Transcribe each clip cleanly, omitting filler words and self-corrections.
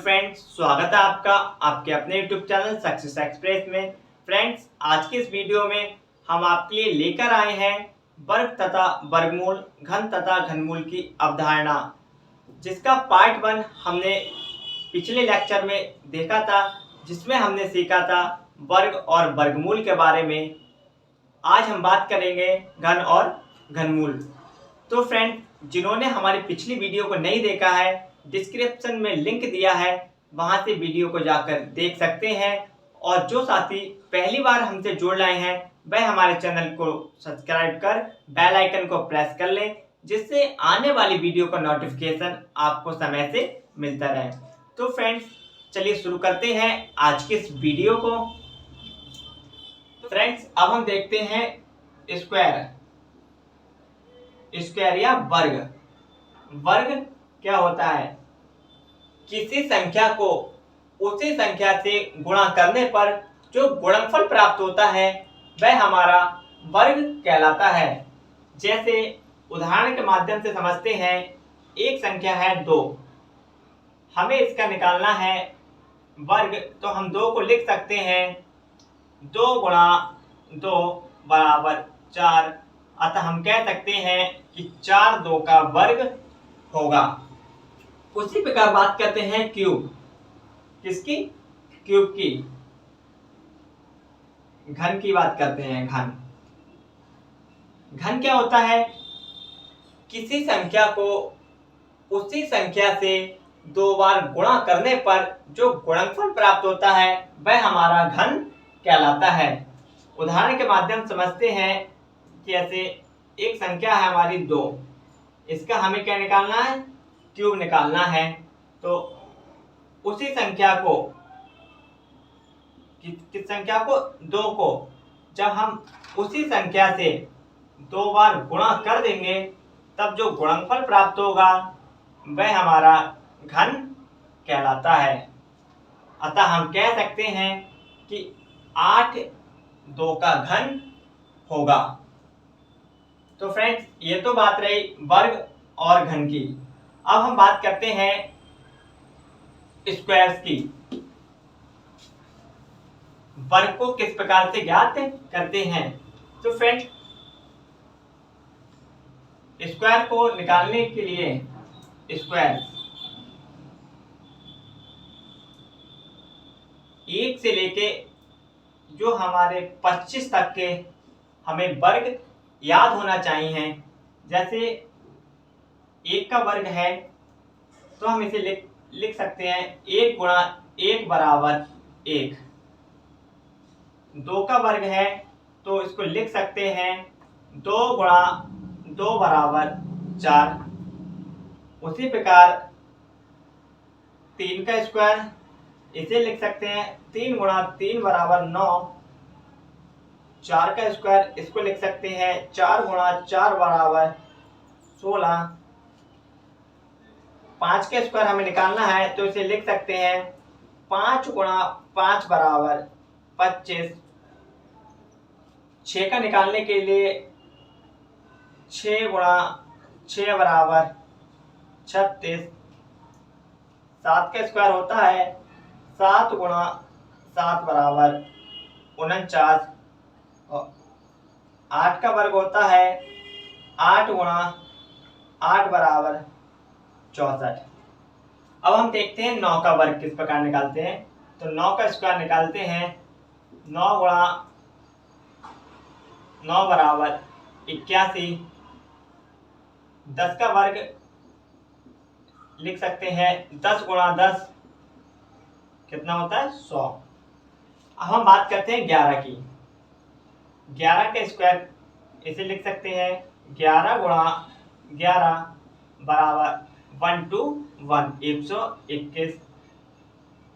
Friends, स्वागत है आपका आपके अपने यूट्यूब चैनल सक्सेस एक्सप्रेस में। फ्रेंड्स, आज के इस वीडियो में हम आपके लिए लेकर आए हैं वर्ग तथा वर्गमूल, घन तथा घनमूल की अवधारणा, जिसका पार्ट 1 हमने पिछले लेक्चर में देखा था, जिसमें हमने सीखा था वर्ग और वर्गमूल के बारे में। आज हम बात करेंगे घन और घनमूल। तो फ्रेंड, जिन्होंने हमारी पिछली वीडियो को नहीं देखा है, डिस्क्रिप्शन में लिंक दिया है, वहां से वीडियो को जाकर देख सकते हैं। और जो साथी पहली बार हमसे जुड़ रहे हैं, वह हमारे चैनल को सब्सक्राइब कर बेल आइकन को प्रेस कर लें, जिससे आने वाली वीडियो का नोटिफिकेशन आपको समय से मिलता रहे। तो फ्रेंड्स, चलिए शुरू करते हैं आज के इस वीडियो को। फ्रेंड्स, अब हम देखते हैं स्क्वायर या वर्ग। वर्ग क्या होता है? किसी संख्या को उसी संख्या से गुणा करने पर जो गुणनफल प्राप्त होता है, वह हमारा वर्ग कहलाता है। जैसे उदाहरण के माध्यम से समझते हैं, एक संख्या है 2, हमें इसका निकालना है वर्ग, तो हम 2 को लिख सकते हैं 2 गुणा 2 बराबर 4। अतः हम कह सकते हैं कि 4 2 का वर्ग होगा। उसी प्रकार बात करते हैं क्यूब। किसकी? क्यूब की। घन की बात करते हैं। घन क्या होता है? किसी संख्या को उसी संख्या से 2 बार गुणा करने पर जो गुणनफल प्राप्त होता है, वह हमारा घन कहलाता है। उदाहरण के माध्यम समझते हैं कि ऐसे एक संख्या है हमारी 2, इसका हमें क्या निकालना है? क्यूब निकालना है। तो उसी संख्या को, किस संख्या को? 2 को जब हम उसी संख्या से 2 बार गुणा कर देंगे, तब जो गुणनफल प्राप्त होगा, वह हमारा घन कहलाता है। अतः हम कह सकते हैं कि 8 2 का घन होगा। तो फ्रेंड्स, ये तो बात रही वर्ग और घन की। अब हम बात करते हैं स्क्वायर्स की। वर्ग को किस प्रकार से ज्ञात करते हैं? तो फ्रेंड्स, स्क्वायर को निकालने के लिए स्क्वायर 1 से लेके जो हमारे 25 तक के हमें वर्ग याद होना चाहिए। जैसे 1 का वर्ग है, तो हम इसे लिख सकते हैं 1 गुणा 1 बराबर 1। 2 का वर्ग है, तो इसको लिख सकते हैं 2 गुणा 2 बराबर 4। उसी प्रकार 3 का स्क्वायर, इसे लिख सकते हैं 3 गुणा 3 बराबर 9। 4 का स्क्वायर, इसको लिख सकते हैं 4 गुणा 4 बराबर 16। 5 का स्क्वायर हमें निकालना है, तो इसे लिख सकते हैं 5 गुणा 5 बराबर 25। 6 का निकालने के लिए 6 गुणा 6 बराबर 36। 7 का स्क्वायर होता है 7 गुणा 7 बराबर 49। 8 का वर्ग होता है 8 गुणा 8 बराबर 64। अब हम देखते हैं 9 का वर्ग किस प्रकार निकालते हैं। तो 9 का स्क्वायर निकालते हैं 9 गुणा 9 बराबर 81। 10 का वर्ग लिख सकते हैं 10 गुणा 10, कितना होता है? 100। अब हम बात करते हैं 11 की। 11 का स्क्वायर, इसे लिख सकते हैं 11 गुणा 11 बराबर 121।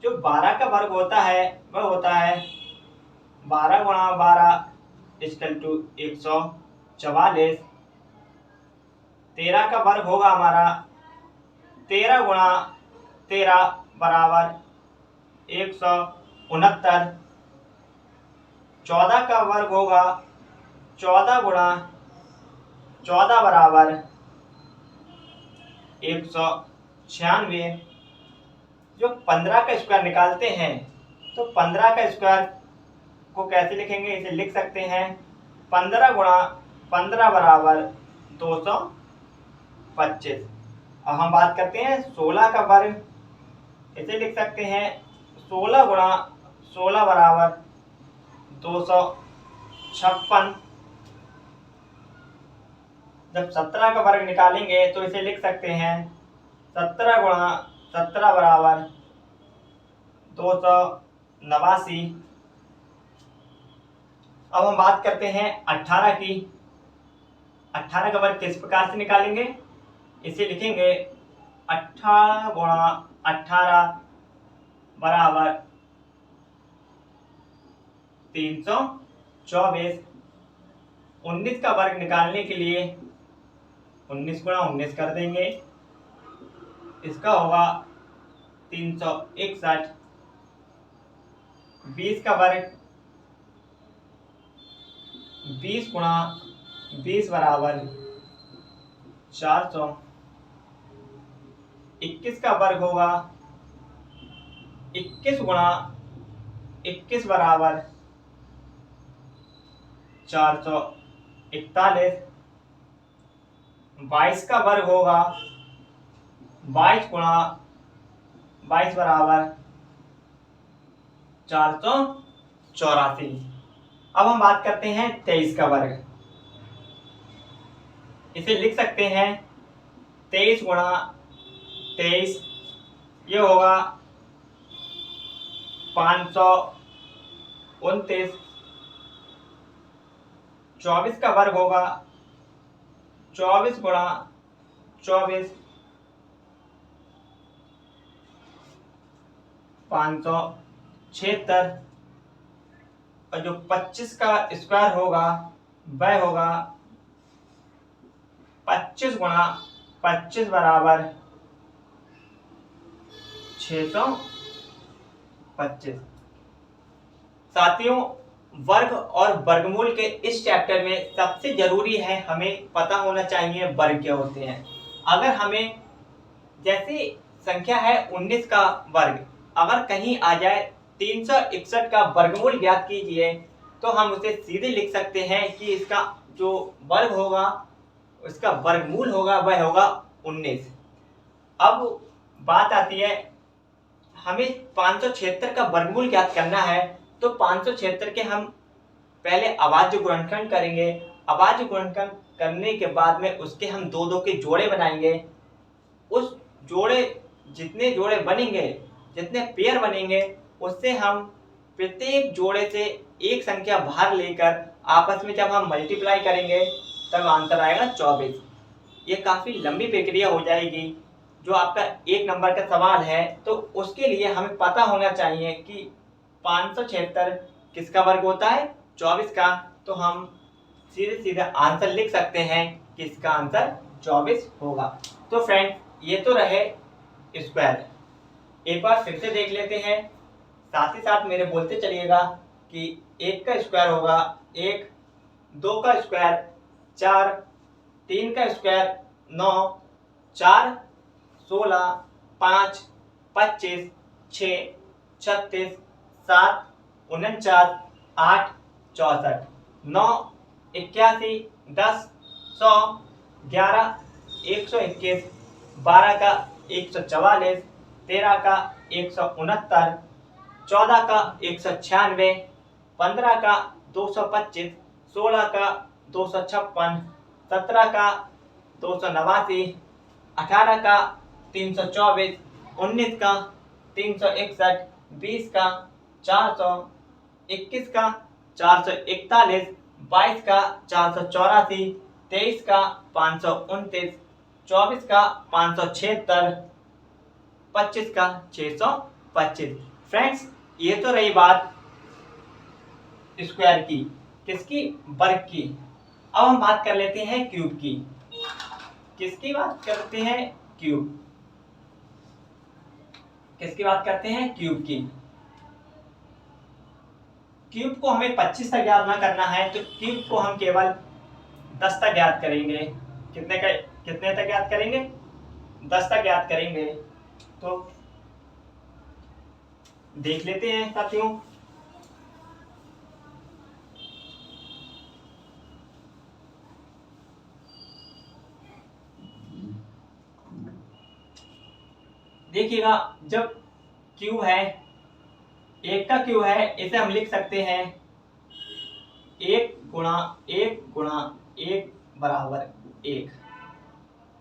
जो 12 का वर्ग होता है, वह होता है 12 गुणा 12 144। 13 का वर्ग होगा हमारा 13 गुणा 13 बराबर 169। 14 का वर्ग होगा 14 गुणा 14 बराबर 196। जो 15 का स्क्वायर निकालते हैं तो 15 का स्क्वायर को कैसे लिखेंगे, इसे लिख सकते हैं 15 गुणा 15 बराबर 225। अब हम बात करते हैं 16 का वर्ग, इसे लिख सकते हैं 16 गुणा 16 बराबर 256। जब 17 का वर्ग निकालेंगे तो इसे लिख सकते हैं 17 गुणा 17 बराबर 289। अब हम बात करते हैं 18 की। 18 का वर्ग किस प्रकार से निकालेंगे, इसे लिखेंगे 18 गुणा 18 बराबर 324। 19 का वर्ग निकालने के लिए 19 गुणा 19 कर देंगे, इसका होगा 361। 20 का वर्ग 20 गुणा 20 बराबर 400। 21 का वर्ग होगा 21 गुणा 21 बराबर 441। 22 का वर्ग होगा 22 गुणा 22 बराबर 484। अब हम बात करते हैं 23 का वर्ग, इसे लिख सकते हैं 23 गुणा 23, ये होगा 529। 24 का वर्ग होगा 24 गुणा 24, 576। और जो 25 का स्क्वायर होगा वह होगा 25 गुणा 25 बराबर 625। साथियों, वर्ग और वर्गमूल के इस चैप्टर में सबसे जरूरी है हमें पता होना चाहिए वर्ग क्या होते हैं। अगर हमें जैसे संख्या है 19 का वर्ग, अगर कहीं आ जाए 361 का वर्गमूल ज्ञात कीजिए, तो हम उसे सीधे लिख सकते हैं कि इसका जो वर्ग होगा, उसका वर्गमूल होगा वह होगा 19। अब बात आती है हमें 576 का वर्गमूल ज्ञात करना है, तो 576 के हम पहले अभाज्य गुणनखंड करेंगे। अभाज्य गुणनखंड करने के बाद में उसके हम दो दो के जोड़े बनाएंगे। उस जोड़े जितने जोड़े बनेंगे, जितने पेयर बनेंगे, उससे हम प्रत्येक जोड़े से एक संख्या बाहर लेकर आपस में जब हम मल्टीप्लाई करेंगे तब आंसर आएगा 24। ये काफ़ी लंबी प्रक्रिया हो जाएगी। जो आपका 1 नंबर का सवाल है तो उसके लिए हमें पता होना चाहिए कि 576 किसका वर्ग होता है, 24 का। तो हम सीधे सीधे आंसर लिख सकते हैं कि इसका आंसर 24 होगा। तो फ्रेंड, ये तो रहे स्क्वायर। एक बार फिर से देख लेते हैं, साथ ही साथ मेरे बोलते चलिएगा कि 1 का स्क्वायर होगा 1, 2 का स्क्वायर 4, 3 का स्क्वायर 9, 4 16, 5 25, 6 36, 7 49, 8 64, 9 81, 10 100, 11 121, 12 का 144, 13 का 169, 14 का 196, 15 का 225, 16 का 256, 17 का 289, 18 का 324, 19 का 361, 20 का 400, 21 का 441, 22 का 484, 23 का 529, 24 का 576, 25 का 625। फ्रेंड्स, ये तो रही बात स्क्वायर की, किसकी, वर्ग की। अब हम बात कर लेते हैं क्यूब की। किसकी बात करते हैं, क्यूब। किसकी बात करते हैं, क्यूब की। क्यूब को हमें 25 तक याद ना करना है, तो क्यूब को हम केवल 10 तक याद करेंगे। कितने तक याद करेंगे, 10 तक याद करेंगे। तो देख लेते हैं साथियों। देखिएगा, जब क्यूब है, एक का क्यूब है, इसे हम लिख सकते हैं 1 बराबर 1।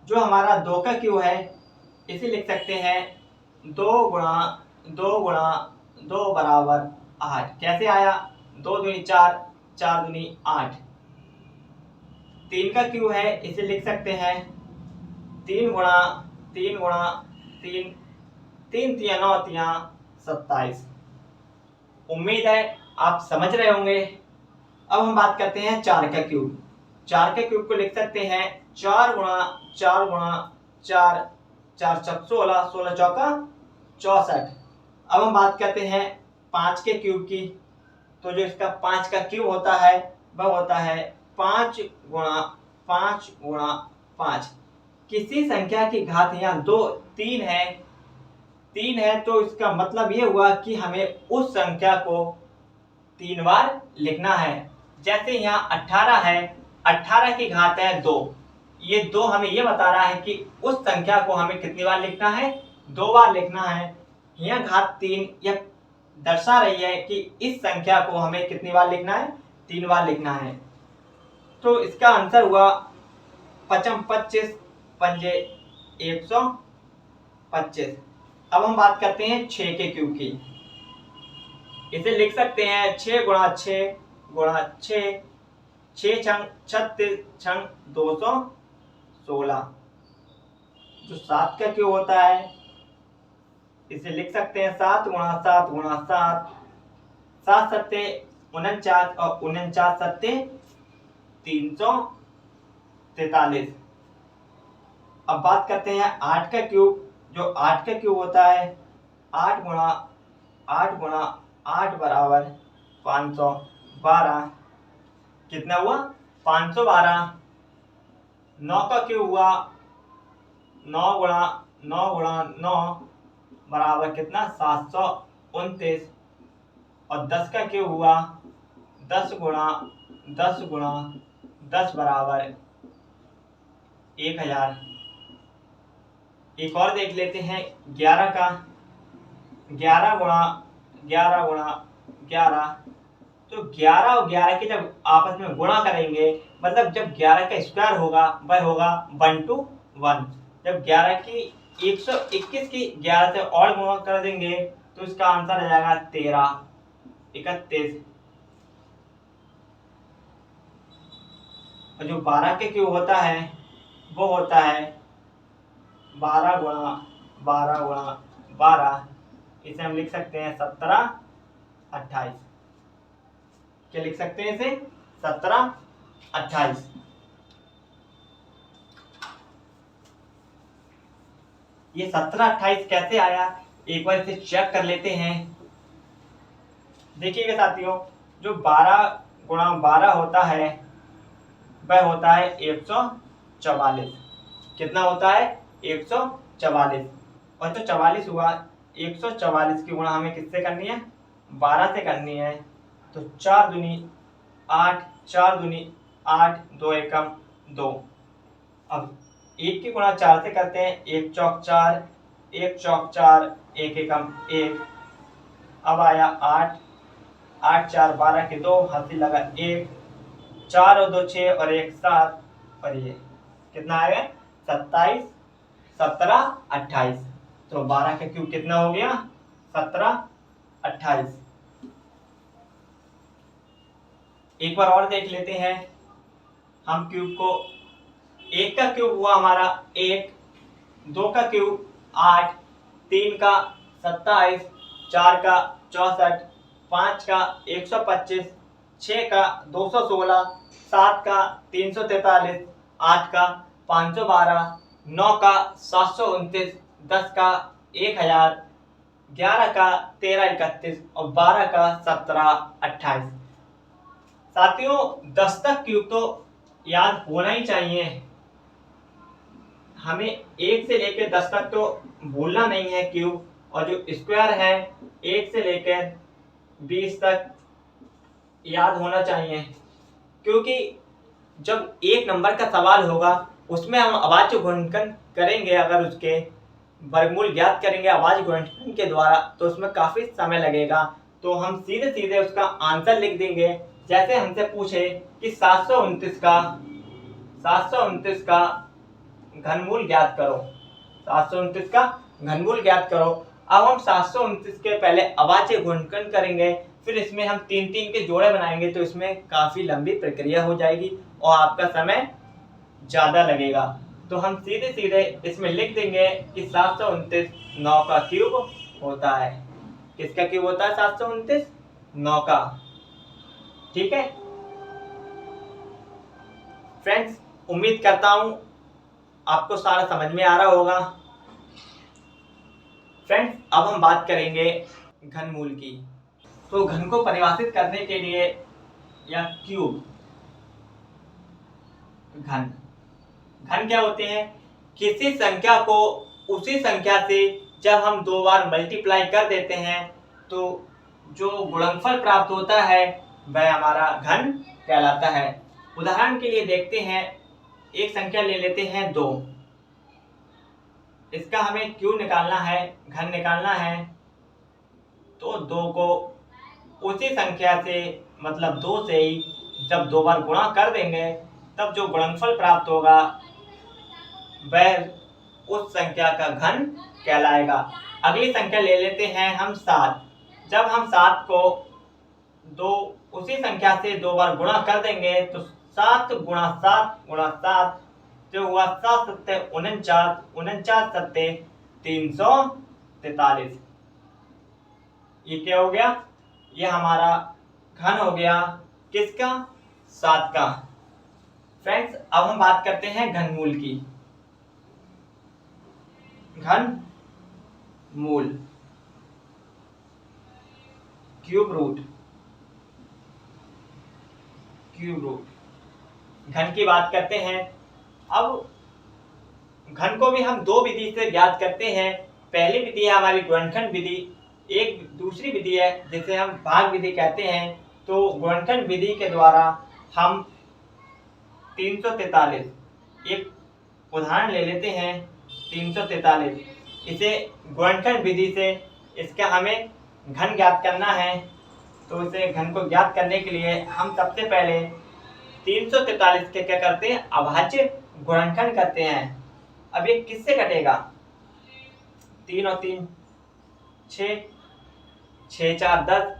जो हमारा 2 का क्यूब है, इसे लिख सकते हैं 2 बराबर 8। कैसे आया? 2 दूनी 4, 4 दूनी 8। 3 का क्यूब है, इसे लिख सकते हैं 3 गुणा 3 गुणा 3, 3 तिया 9 तिया 27। उम्मीद है आप समझ रहे होंगे। अब हम बात करते हैं 4 का क्यूब। 4 के क्यूब को लिख सकते हैं 4 गुणा 4 गुणा 4, 4 चौक 16, 16 चौका 64। अब हम बात करते हैं 5 के क्यूब की। तो जो इसका 5 का क्यूब होता है वह होता है 5 गुणा 5 गुणा 5। किसी संख्या की घात यहाँ 2 3 है, 3 है, तो इसका मतलब ये हुआ कि हमें उस संख्या को 3 बार लिखना है। जैसे यहाँ 18 है, 18 की घात है 2। ये 2 हमें ये बता रहा है कि उस संख्या को हमें कितनी बार लिखना है? 2 बार लिखना है। यहाँ घात 3 यह दर्शा रही है कि इस संख्या को हमें कितनी बार लिखना है? 3 बार लिखना है। तो इसका आंसर हुआ 5 25 पंजे 125। अब हम बात करते हैं 6 के क्यूब की। इसे लिख सकते हैं 6 गुणा 6 गुणा 6, 6 छंग 36 छंग 216। जो 7 का क्यूब होता है, इसे लिख सकते हैं 7 गुणा 7 गुणा 7, 7 सत्ते 49 और 49 सत्ते 343। अब बात करते हैं 8 का क्यूब। जो 8 का क्यूब होता है 8 गुणा 8 बराबर 512। कितना हुआ? 512। 9 का क्यूब हुआ 9 गुणा 9 बराबर कितना? 729। और 10 का क्यूब हुआ 10 गुणा 10 बराबर 1000। एक और देख लेते हैं 11 का। 11 गुणा 11। तो 11 और 11 के जब आपस में गुणा करेंगे, मतलब जब 11 का स्क्वायर होगा वह होगा 1 to 1। जब 11 की 121 की 11 से और गुणा कर देंगे तो इसका आंसर आ जाएगा 13 31। और जो 12 के क्यूब होता है वो होता है 12 गुणा 12। इसे हम लिख सकते हैं 17 28। क्या लिख सकते हैं इसे? 17 28। ये 17 28 कैसे आया, एक बार इसे चेक कर लेते हैं। देखिएगा साथियों, जो 12 गुणा 12 होता है वह होता है 144। कितना होता है? 144। और जो 44 हुआ, 144 की गुणा हमें किससे करनी है? 12 से करनी है। तो 4 दूनी 8, 4 दूनी 8, 2 एकम 2। अब 1 की गुणा 4 से करते हैं, 1 चौक 4, 1 चौक 4, 1 एकम 1। अब आया 8, 8 4 12 के 2, हाथी लगा 1, 4 और 2 6 और 1 7। और ये कितना आएगा? 27 17 28। तो 12 का क्यूब कितना हो गया? 17 28। एक बार और देख लेते हैं हम क्यूब को। 1 का क्यूब हुआ हमारा 1, 2 का क्यूब 8, 3 का 27, 4 का 64, 5 का 125, 6 का 216, 7 का 343, 8 का 512, 9 का 729, 10 का 1000, 11 का 1331 और 12 का 17 28। साथियों, 10 तक क्यूब तो याद होना ही चाहिए। हमें 1 से लेकर 10 तक तो भूलना नहीं है क्यूब। और जो स्क्वायर है 1 से लेकर 20 तक याद होना चाहिए, क्योंकि जब एक नंबर का सवाल होगा उसमें हम अभाज्य गुणनखंड करेंगे, अगर उसके वर्गमूल ज्ञात करेंगे अभाज्य गुणनखंड के द्वारा तो उसमें काफी समय लगेगा। तो हम सीधे सीधे उसका आंसर लिख देंगे। जैसे हमसे पूछे कि 729 का घनमूल ज्ञात करो, 729 का घनमूल ज्ञात करो। अब हम 729 के पहले अभाज्य गुणनखंड करेंगे, फिर इसमें हम 3-3 के जोड़े बनाएंगे, तो इसमें काफी लंबी प्रक्रिया हो जाएगी और आपका समय ज्यादा लगेगा। तो हम सीधे सीधे इसमें लिख देंगे कि 729 9 का क्यूब होता है। किसका क्यूब होता है? 729 9 का। ठीक है फ्रेंड्स, उम्मीद करता हूं आपको सारा समझ में आ रहा होगा। फ्रेंड्स, अब हम बात करेंगे घनमूल की। तो घन को परिभाषित करने के लिए या क्यूब, घन क्या होते हैं? किसी संख्या को उसी संख्या से जब हम 2 बार मल्टीप्लाई कर देते हैं तो जो गुणनफल प्राप्त होता है वह हमारा घन कहलाता है। उदाहरण के लिए देखते हैं, एक संख्या ले लेते हैं 2, इसका हमें क्यूब निकालना है, घन निकालना है। तो 2 को उसी संख्या से मतलब 2 से ही जब 2 बार गुणा कर देंगे तब जो गुणनफल प्राप्त होगा वह उस संख्या का घन कहलाएगा। अगली संख्या ले लेते हैं हम 7। जब हम 7 को उसी संख्या से 2 बार गुणा कर देंगे तो 7 गुणा 7 गुणा 7 जो हुआ 7 सत्ते 49, 49 सत्ते 343। ये क्या हो गया? ये हमारा घन हो गया। किसका? 7 का। फ्रेंड्स, अब हम बात करते हैं घनमूल की। घन मूल, क्यूब रूट घन की बात करते हैं। अब घन को भी हम 2 विधि से ज्ञात करते हैं। पहली विधि है हमारी गुणनखंड विधि, एक दूसरी विधि है जिसे हम भाग विधि कहते हैं। तो गुणनखंड विधि के द्वारा हम 343, एक उदाहरण ले लेते हैं 343, इसे गुणनखंड विधि से इसका हमें घन ज्ञात करना है। तो इसे घन को ज्ञात करने के लिए हम सबसे पहले 343 के क्या करते हैं? अभाज्य गुणनखंड करते हैं। अब ये किससे कटेगा? 3 और 3 6, 6 4 10,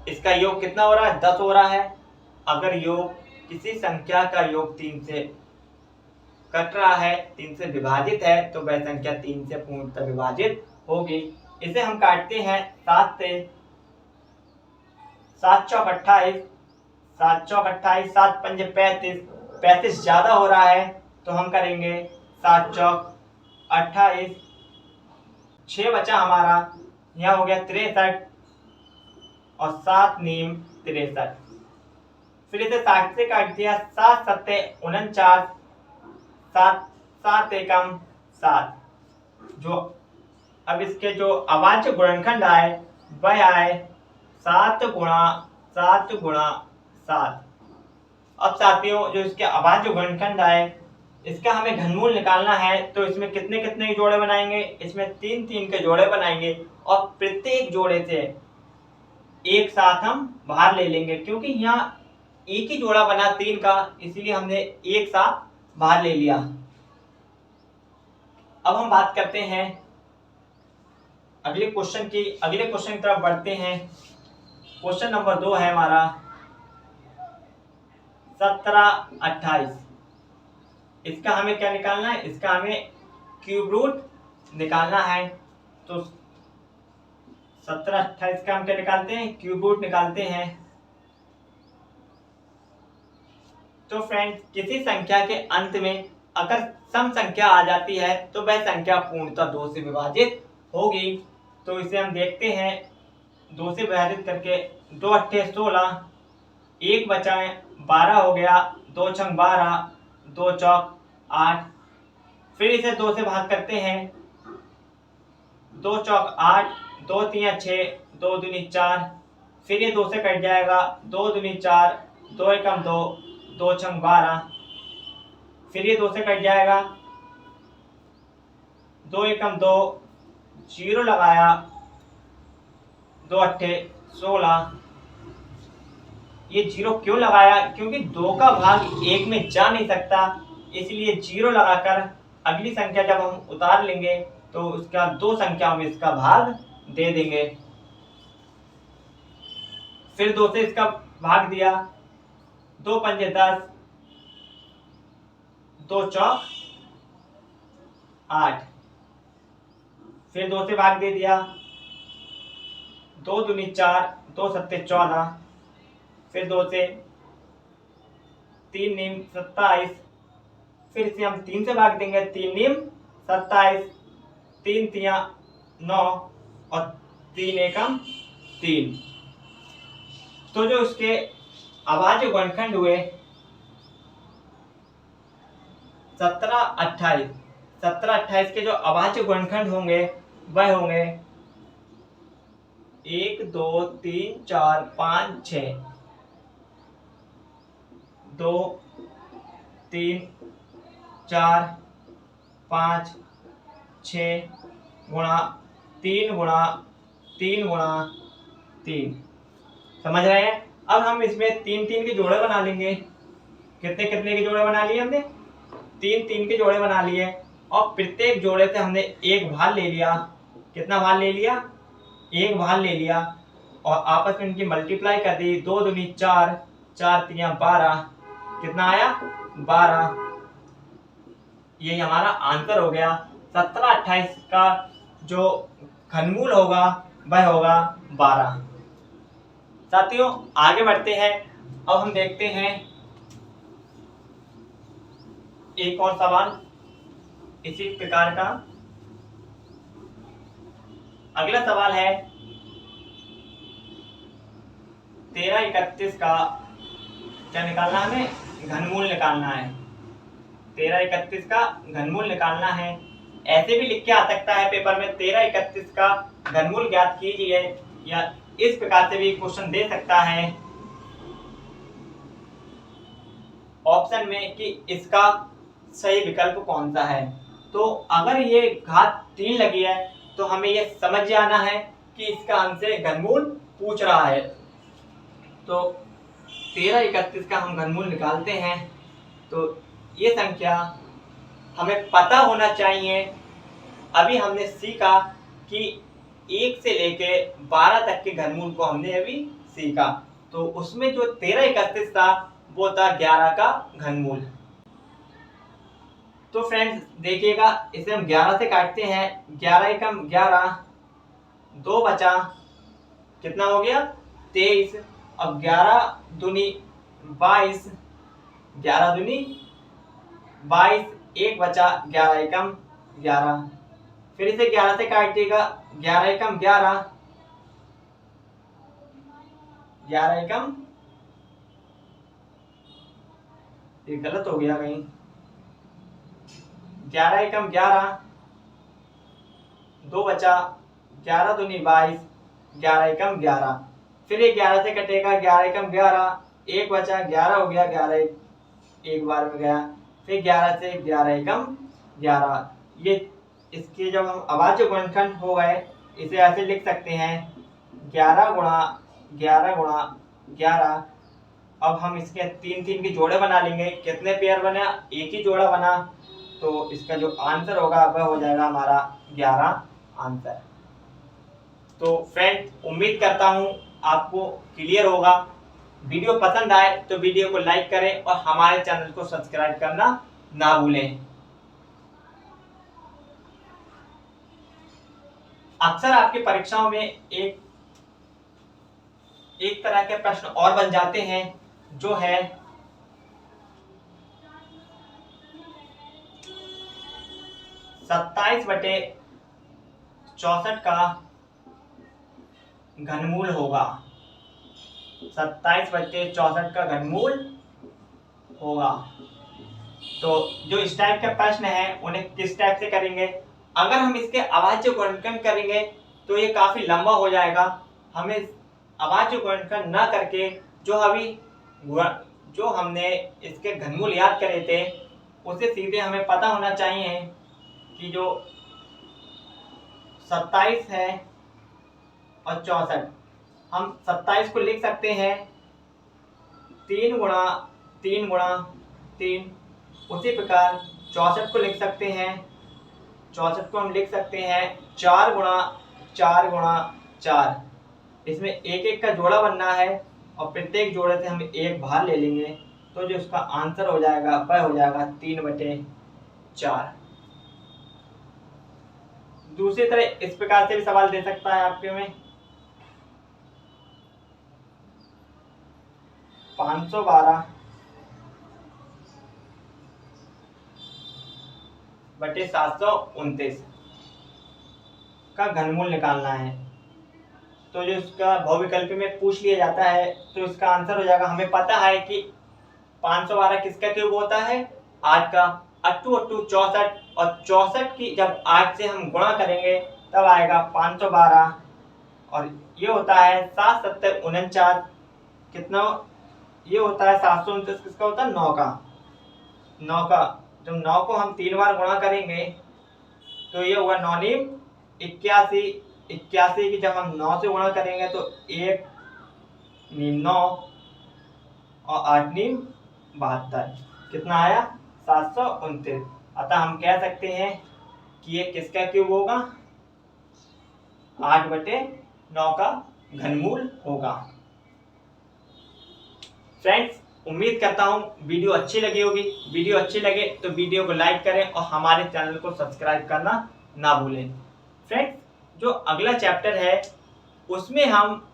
इसका योग कितना हो रहा है? 10 हो रहा है। अगर योग किसी संख्या का योग 3 से कट रहा है, 3 से विभाजित है, तो वह संख्या 3 से पूर्णतः विभाजित होगी। इसे हम काटते हैं 7 से। 7 चौक 28, 7 चौक 28, 7 पंजे 35, 35 ज्यादा हो रहा है तो हम करेंगे 7 चौक 28, 6 बचा हमारा, यहाँ हो गया 63 और 7 नीम 63। फिर इसे 60 से काट दिया, 7 सत्ते 49, 7 7 एकम 7। जो अब इसके जो अभाज्य गुणनखंड आए वह आए 7 गुणा 7 गुणा 7। अब साथियों, जो इसके अभाज्य गुणनखंड आए इसका हमें घनमूल निकालना है। तो इसमें कितने कितने जोड़े बनाएंगे? इसमें 3-3 के जोड़े बनाएंगे और प्रत्येक जोड़े से एक साथ हम बाहर ले लेंगे, क्योंकि यहाँ एक ही जोड़ा बना 3 का, इसीलिए हमने एक साथ बाहर ले लिया। अब हम बात करते हैं अगले क्वेश्चन की तरफ बढ़ते हैं। क्वेश्चन नंबर 2 है हमारा 17-28। इसका हमें क्या निकालना है? इसका हमें क्यूब रूट निकालना है। तो 17-28 का हम क्या निकालते हैं? क्यूब रूट निकालते हैं। तो फ्रेंड्स, किसी संख्या के अंत में अगर सम संख्या आ जाती है तो वह संख्या पूर्णतः 2 से विभाजित होगी। तो इसे हम देखते हैं 2 से विभाजित करके। 2 अट्ठे 16, 1 बचाएं 12 हो गया, 2 छंग 12, 2 चौक 8। फिर इसे 2 से भाग करते हैं दो चौक 8, दो तिया 6, दो दूनी 4, फिर ये 2 से कट जाएगा, दो दूनी 4, दो एकम 2, दो छम 12, फिर ये 2 से कट जाएगा, दो एकम 2, जीरो लगाया, दो अट्ठे 16। ये जीरो क्यों लगाया? क्योंकि 2 का भाग 1 में जा नहीं सकता, इसलिए जीरो लगाकर अगली संख्या जब हम उतार लेंगे तो उसका 2 संख्याओं में इसका भाग दे देंगे। फिर 2 से इसका भाग दिया, दो पंजे 10, दो चौक 8, फिर 2 से भाग दे दिया, दो दूनी 4, दो सत्ते 14, फिर 2 से 3 नीम 27, फिर इसे हम 3 से भाग देंगे, 3 नीम 27, 3 तिया 9 और 3 एकम 3। तो जो उसके अभाज्य गुणनखंड हुए 17, 28, 17, 28 के जो अभाज्य गुणनखंड होंगे वह होंगे 1, 2, 3, 4, 5, 6, 2, 3, 4, 5, 6 गुणा 3 गुणा 3 गुणा 3। समझ रहे हैं? अब हम इसमें 3 3 के जोड़े बना लेंगे। कितने कितने के जोड़े बना लिए हमने? 3 3 के जोड़े बना लिए और प्रत्येक जोड़े से हमने एक भाग ले लिया। कितना भाग ले लिया? एक भाग ले लिया और आपस में इनकी मल्टीप्लाई कर दी। 2 दूनी 4, 4 तिया 12, कितना आया? 12। ये हमारा आंसर हो गया। 17, 28 का जो घनमूल होगा वह होगा 12। साथियों आगे बढ़ते हैं। अब हम देखते हैं एक और सवाल इसी प्रकार का। अगला सवाल है 13, 31 का क्या निकालना है? हमें घनमूल निकालना है। 13, 31 का घनमूल निकालना है। ऐसे भी लिख के आ सकता है पेपर में 13, 31 का घनमूल ज्ञात कीजिए, या इस प्रकार से भी क्वेश्चन दे सकता है ऑप्शन में कि इसका सही विकल्प कौन सा है। तो अगर ये घात 3 लगी है तो हमें ये समझ जाना है कि इसका हमसे घनमूल पूछ रहा है। तो 13, 31 का हम घनमूल निकालते हैं। तो ये संख्या हमें पता होना चाहिए। अभी हमने सीखा कि 1 से लेके 12 तक के घनमूल को हमने अभी सीखा। तो उसमें जो 13, 31 था वो था 11 का घनमूल। तो फ्रेंड्स देखिएगा, इसे हम 11 से काटते हैं। 11 एकम 11, 2 बचा, कितना हो गया? 23। अब 11 दूनी 22, 11 दूनी 22, 1 बचा, 11 एकम 11। फिर इसे 11 से काटिएगा, 11 एकम 11, 11 एकम, ये गलत हो गया कहीं, 11 एकम 11, 2 बचा, 11 दूनी 22, 11 एकम 11। फिर ये 11 से कटेगा, 11 एकम 11, 1 बचा, 11 हो गया, 11 एक बार में गया। फिर 11 से 11 एकम 11। ये इसके जब हम अभाज्य गुणनखंड हो गए, इसे ऐसे लिख सकते हैं 11 गुणा 11 गुणा 11। अब हम इसके 3 3 के जोड़े बना लेंगे। कितने पेयर बना? एक ही जोड़ा बना। तो इसका जो आंसर होगा वह हो जाएगा हमारा 11 आंसर। तो फ्रेंड उम्मीद करता हूँ आपको क्लियर होगा। वीडियो पसंद आए तो वीडियो को लाइक करें और हमारे चैनल को सब्सक्राइब करना ना भूलें। अक्सर आपकी परीक्षाओं में एक तरह के प्रश्न और बन जाते हैं, जो है 27/64 का घनमूल होगा। 27/64 का घनमूल होगा। तो जो इस टाइप के प्रश्न है उन्हें किस टाइप से करेंगे अगर हम इसके अभाज्य गुणनखंड करेंगे तो ये काफी लंबा हो जाएगा। हमें अभाज्य गुणनखंड न करके जो हमने इसके घनमूल याद करे थे उसे सीधे हमें पता होना चाहिए कि जो 27 है और 64, हम 27 को लिख सकते हैं 3 गुणा 3 गुणा 3। उसी प्रकार 64 को लिख सकते हैं, 64 को हम लिख सकते हैं 4 गुणा 4 गुणा 4। इसमें एक एक का जोड़ा बनना है और प्रत्येक जोड़े से हम एक बाहर ले लेंगे, तो जो इसका आंसर हो जाएगा वह हो जाएगा 3/4। दूसरी तरह इस प्रकार से भी सवाल दे सकता है आपके में 512/729 का घनमूल निकालना है। तो जो इसका बहुविकल्पी में पूछ लिया जाता है तो इसका आंसर हो जाएगा, हमें पता है कि 512 किसका क्यूब होता है, 8 का। 8 8 64, और 64 की जब 8 से हम गुणा करेंगे तब आएगा 512, और ये होता है 7 7 49। कितना ये होता है 729, किसका होता है 9 का। 9 का जब 9 को हम 3 बार गुणा करेंगे तो ये होगा 9 नीम 81। 81 की जब हम 9 से गुणा करेंगे तो 1 नीम 9 और 8 नीम 72। कितना आया 729। अतः हम कह सकते हैं कि ये किसका क्यूब होगा, 8/9 का घनमूल होगा। फ्रेंड्स, उम्मीद करता हूँ वीडियो अच्छी लगी होगी। वीडियो अच्छी लगे तो वीडियो को लाइक करें और हमारे चैनल को सब्सक्राइब करना ना भूलें। फ्रेंड्स, जो अगला चैप्टर है उसमें हम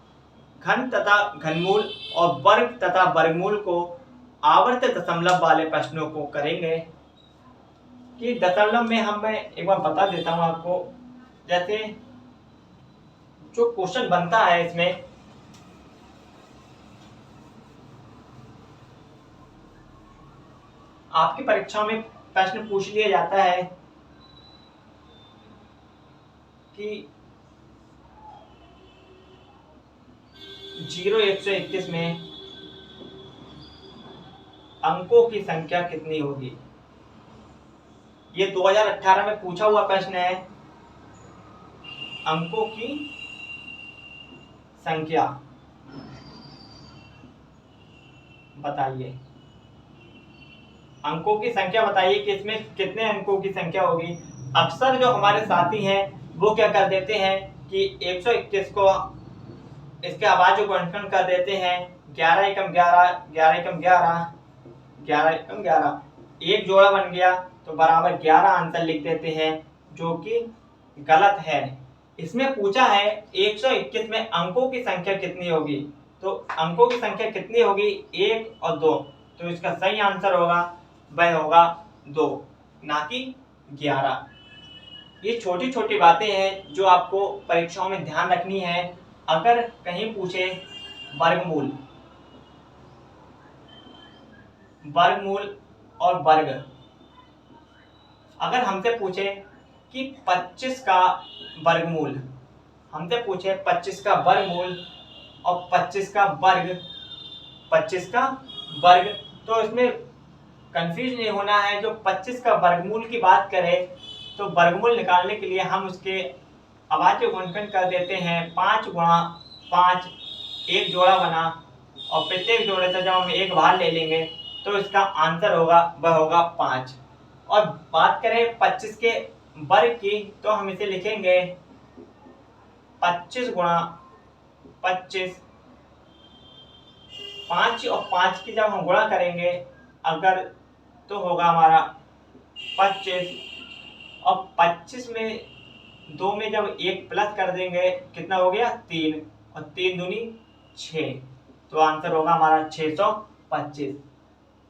घन तथा घनमूल और वर्ग तथा वर्गमूल को आवर्त दशमलव वाले प्रश्नों को करेंगे। कि दशमलव में मैं एक बार बता देता हूँ आपको, जैसे जो क्वेश्चन बनता है इसमें आपकी परीक्षा में प्रश्न पूछ लिया जाता है कि 0 121 में अंकों की संख्या कितनी होगी। ये 2018 में पूछा हुआ प्रश्न है। अंकों की संख्या बताइए, अंकों की संख्या बताइए कि इसमें कितने अंकों की संख्या होगी। अक्सर जो हमारे साथी हैं वो क्या कर देते हैं कि 121 को इसके अभाज्य गुणनखंड कर देते हैं 11 एकम 11, 11 एकम 11, 11 एकम 11, एक जोड़ा बन गया तो बराबर 11 आंसर लिख देते हैं, जो कि गलत है। इसमें पूछा है 121 में अंकों की संख्या कितनी होगी, तो अंकों की संख्या कितनी होगी 1 और 2, तो इसका सही आंसर होगा वह होगा 2, ना कि 11। ये छोटी छोटी बातें हैं जो आपको परीक्षाओं में ध्यान रखनी है। अगर कहीं पूछे वर्गमूल और वर्ग, अगर हमसे पूछे कि 25 का वर्गमूल, हमसे पूछे 25 का वर्गमूल और 25 का वर्ग, 25 का वर्ग, तो इसमें कंफ्यूज नहीं होना है। जो 25 का वर्गमूल की बात करें तो वर्गमूल निकालने के लिए हम उसके अभाज्य गुणनखंड कर देते हैं 5 गुणा 5, एक जोड़ा बना और प्रत्येक जोड़े से जब हम एक बाहर ले लेंगे तो इसका आंसर होगा वह होगा 5। और बात करें 25 के वर्ग की तो हम इसे लिखेंगे 25 गुणा 25, 5 और 5 की जब हम गुणा करेंगे अगर तो होगा हमारा 25, और 25 में 2 में जब 1 प्लस कर देंगे कितना हो गया 3, और 3 दूनी 6, तो आंसर होगा हमारा 625।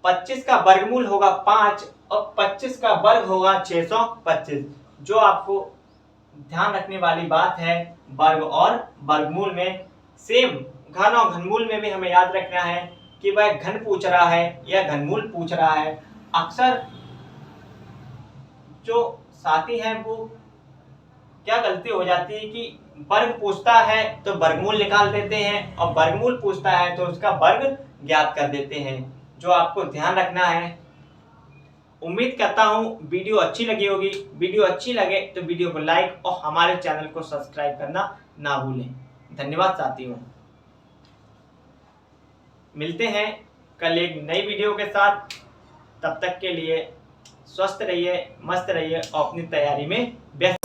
25 का वर्गमूल होगा 5 और 25 का वर्ग होगा 625। जो आपको ध्यान रखने वाली बात है वर्ग और वर्गमूल में, सेम घन और घनमूल में भी हमें याद रखना है कि वह घन पूछ रहा है या घनमूल पूछ रहा है। अक्सर जो साथी हैं वो क्या गलती हो जाती है कि वर्ग पूछता है तो वर्गमूल निकाल देते हैं और वर्गमूल पूछता है तो उसका वर्ग ज्ञात कर देते हैं, जो आपको ध्यान रखना है। उम्मीद करता हूँ वीडियो अच्छी लगी होगी। वीडियो अच्छी लगे तो वीडियो को लाइक और हमारे चैनल को सब्सक्राइब करना ना भूलें। धन्यवाद साथियों। मिलते हैं कल एक नई वीडियो के साथ। तब तक के लिए स्वस्थ रहिए, मस्त रहिए और अपनी तैयारी में व्यस्त